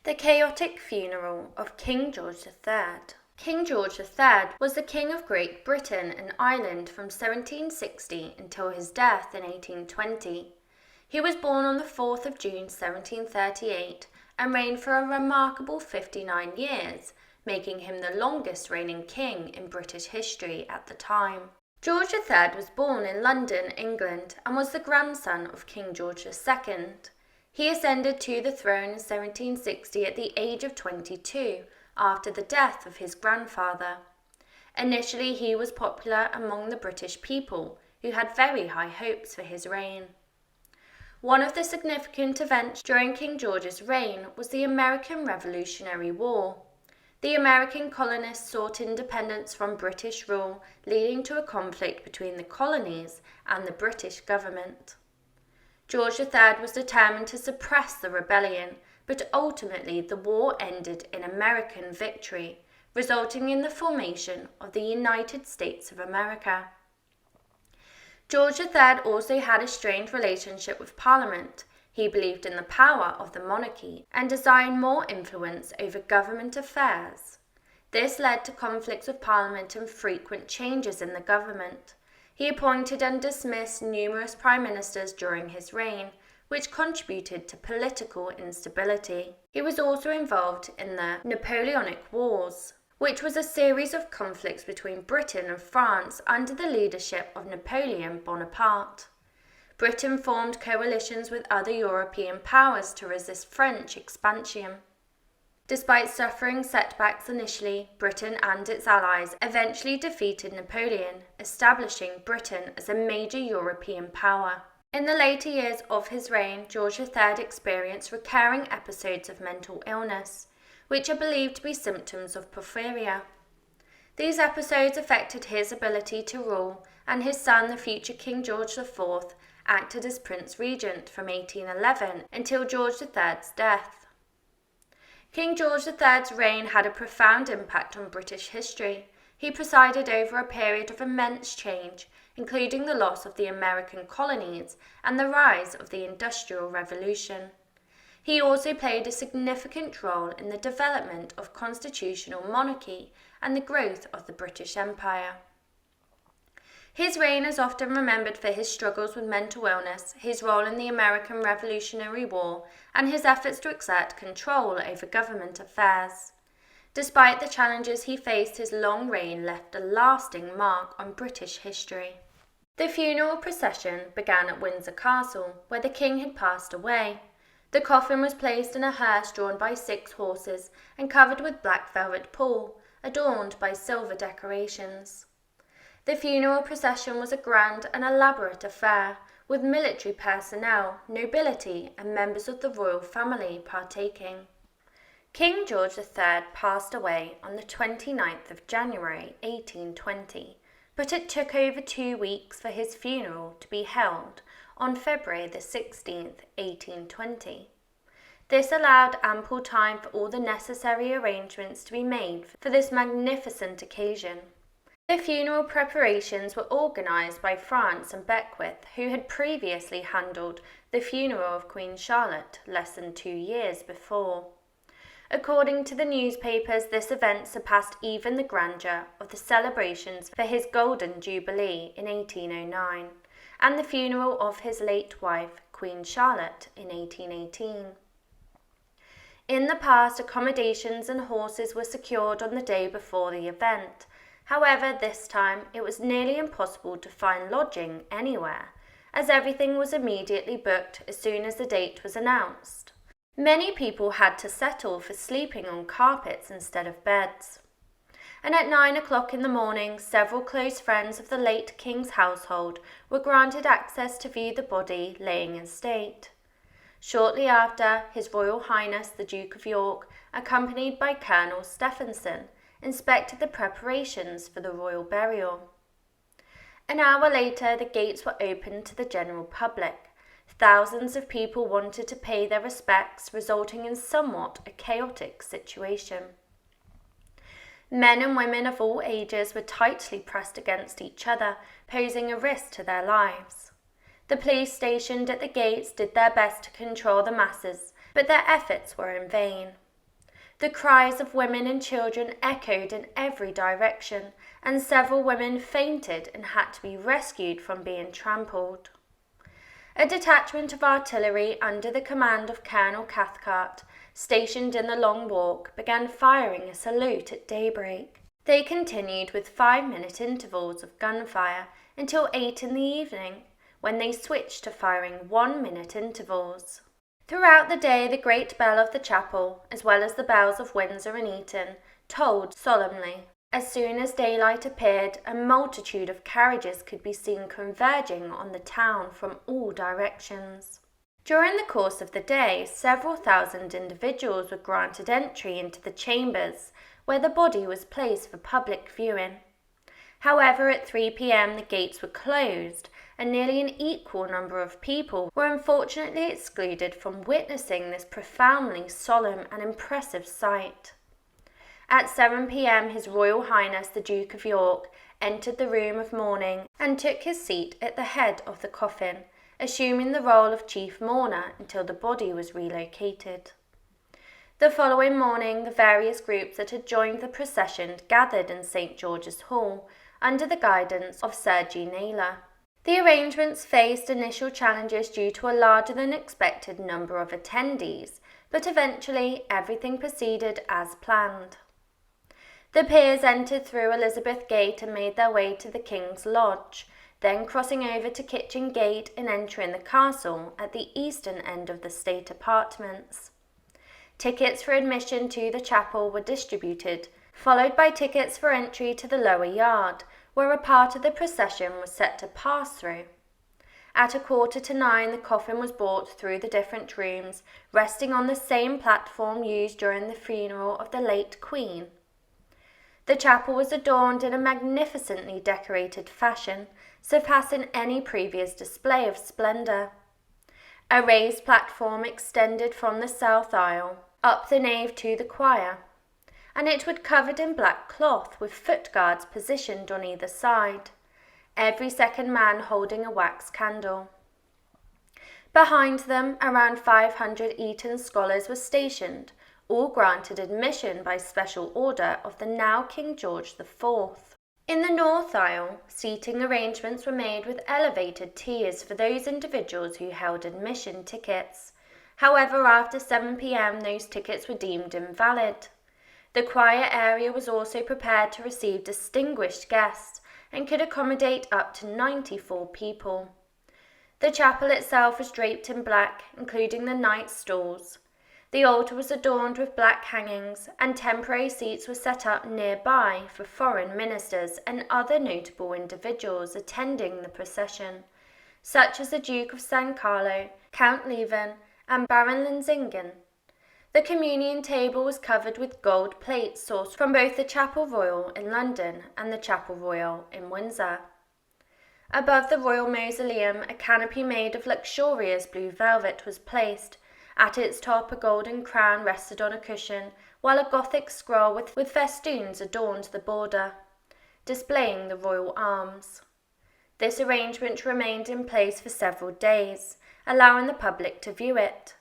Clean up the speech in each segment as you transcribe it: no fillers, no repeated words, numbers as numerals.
The chaotic funeral of King George III. King George III was the King of Great Britain and Ireland from 1760 until his death in 1820. He was born on the 4th of June 1738 and reigned for a remarkable 59 years, making him the longest reigning king in British history at the time. George III was born in London, England, and was the grandson of King George II. He ascended to the throne in 1760 at the age of 22, after the death of his grandfather. Initially, he was popular among the British people, who had very high hopes for his reign. One of the significant events during King George's reign was the American Revolutionary War. The American colonists sought independence from British rule, leading to a conflict between the colonies and the British government. George III was determined to suppress the rebellion, but ultimately the war ended in American victory, resulting in the formation of the United States of America. George III also had a strained relationship with Parliament. He believed in the power of the monarchy and desired more influence over government affairs. This led to conflicts with Parliament and frequent changes in the government. He appointed and dismissed numerous prime ministers during his reign, which contributed to political instability. He was also involved in the Napoleonic Wars, which was a series of conflicts between Britain and France under the leadership of Napoleon Bonaparte. Britain formed coalitions with other European powers to resist French expansion. Despite suffering setbacks initially, Britain and its allies eventually defeated Napoleon, establishing Britain as a major European power. In the later years of his reign, George III experienced recurring episodes of mental illness, which are believed to be symptoms of porphyria. These episodes affected his ability to rule, and his son, the future King George IV, acted as Prince Regent from 1811 until George III's death. King George III's reign had a profound impact on British history. He presided over a period of immense change, including the loss of the American colonies and the rise of the Industrial Revolution. He also played a significant role in the development of constitutional monarchy and the growth of the British Empire. His reign is often remembered for his struggles with mental illness, his role in the American Revolutionary War, and his efforts to exert control over government affairs. Despite the challenges he faced, his long reign left a lasting mark on British history. The funeral procession began at Windsor Castle, where the king had passed away. The coffin was placed in a hearse drawn by 6 horses and covered with black velvet pall, adorned by silver decorations. The funeral procession was a grand and elaborate affair, with military personnel, nobility, and members of the royal family partaking. King George III passed away on the 29th of January 1820, but it took over 2 weeks for his funeral to be held on February the 16th, 1820. This allowed ample time for all the necessary arrangements to be made for this magnificent occasion. The funeral preparations were organised by France and Beckwith, who had previously handled the funeral of Queen Charlotte less than 2 years before. According to the newspapers, this event surpassed even the grandeur of the celebrations for his Golden Jubilee in 1809 and the funeral of his late wife, Queen Charlotte, in 1818. In the past, accommodations and horses were secured on the day before the event. However, this time it was nearly impossible to find lodging anywhere, as everything was immediately booked as soon as the date was announced. Many people had to settle for sleeping on carpets instead of beds. And at 9 o'clock in the morning, several close friends of the late king's household were granted access to view the body laying in state. Shortly after, His Royal Highness the Duke of York, accompanied by Colonel Stephenson, inspected the preparations for the royal burial. An hour later, the gates were opened to the general public. Thousands of people wanted to pay their respects, resulting in somewhat a chaotic situation. Men and women of all ages were tightly pressed against each other, posing a risk to their lives. The police stationed at the gates did their best to control the masses, but their efforts were in vain. The cries of women and children echoed in every direction, and several women fainted and had to be rescued from being trampled. A detachment of artillery under the command of Colonel Cathcart, stationed in the Long Walk, began firing a salute at daybreak. They continued with 5-minute intervals of gunfire until 8 in the evening, when they switched to firing 1-minute intervals. Throughout the day, the great bell of the chapel, as well as the bells of Windsor and Eton, tolled solemnly. As soon as daylight appeared, a multitude of carriages could be seen converging on the town from all directions. During the course of the day, several thousand individuals were granted entry into the chambers where the body was placed for public viewing. However, at 3 p.m. the gates were closed, and nearly an equal number of people were unfortunately excluded from witnessing this profoundly solemn and impressive sight. At 7 p.m. His Royal Highness the Duke of York entered the room of mourning and took his seat at the head of the coffin, assuming the role of chief mourner until the body was relocated. The following morning, the various groups that had joined the procession gathered in St. George's Hall under the guidance of Sir G. Naylor. The arrangements faced initial challenges due to a larger than expected number of attendees, but eventually everything proceeded as planned. The peers entered through Elizabeth Gate and made their way to the King's Lodge, then crossing over to Kitchen Gate and entering the castle at the eastern end of the state apartments. Tickets for admission to the chapel were distributed, followed by tickets for entry to the lower yard, where a part of the procession was set to pass through. At 8:45, the coffin was brought through the different rooms, resting on the same platform used during the funeral of the late Queen. The chapel was adorned in a magnificently decorated fashion, surpassing any previous display of splendour. A raised platform extended from the south aisle up the nave to the choir, and it was covered in black cloth with foot guards positioned on either side, every second man holding a wax candle. Behind them, around 500 Eton scholars were stationed, all granted admission by special order of the now King George IV. In the north aisle, seating arrangements were made with elevated tiers for those individuals who held admission tickets. However, after 7 p.m. those tickets were deemed invalid. The choir area was also prepared to receive distinguished guests and could accommodate up to 94 people. The chapel itself was draped in black, including the knights' stalls. The altar was adorned with black hangings, and temporary seats were set up nearby for foreign ministers and other notable individuals attending the procession, such as the Duke of San Carlo, Count Leven, and Baron Linsingen. The communion table was covered with gold plates sourced from both the Chapel Royal in London and the Chapel Royal in Windsor. Above the royal mausoleum, a canopy made of luxurious blue velvet was placed. At its top, a golden crown rested on a cushion, while a Gothic scroll with festoons adorned the border, displaying the royal arms. This arrangement remained in place for several days, allowing the public to view it.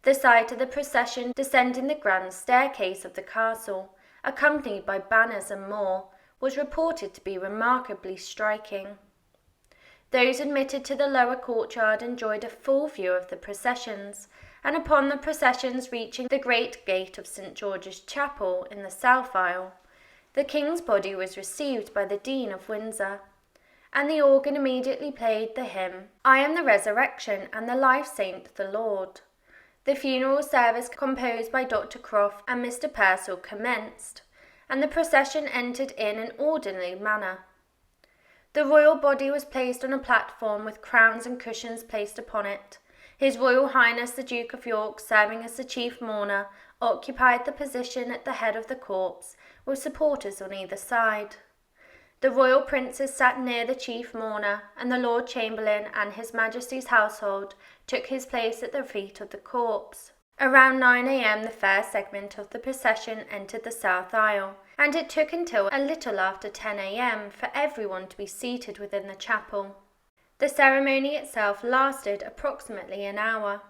The sight of the procession descending the grand staircase of the castle, accompanied by banners and more, was reported to be remarkably striking. Those admitted to the lower courtyard enjoyed a full view of the processions, and upon the processions reaching the great gate of St. George's Chapel in the south aisle, the King's body was received by the Dean of Windsor, and the organ immediately played the hymn, "I am the resurrection and the life saint the Lord." The funeral service composed by Dr. Croft and Mr. Purcell commenced, and the procession entered in an orderly manner. The royal body was placed on a platform with crowns and cushions placed upon it. His Royal Highness the Duke of York, serving as the chief mourner, occupied the position at the head of the corpse, with supporters on either side. The royal princes sat near the chief mourner, and the Lord Chamberlain and His Majesty's household took his place at the feet of the corpse. Around 9 a.m. the first segment of the procession entered the south aisle, and it took until a little after 10 a.m. for everyone to be seated within the chapel. The ceremony itself lasted approximately an hour.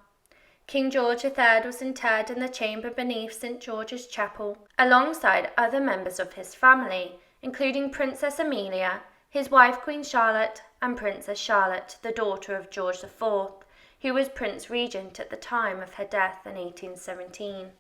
King George III was interred in the chamber beneath St. George's Chapel, alongside other members of his family, including Princess Amelia, his wife Queen Charlotte, and Princess Charlotte, the daughter of George IV, who was Prince Regent at the time of her death in 1817.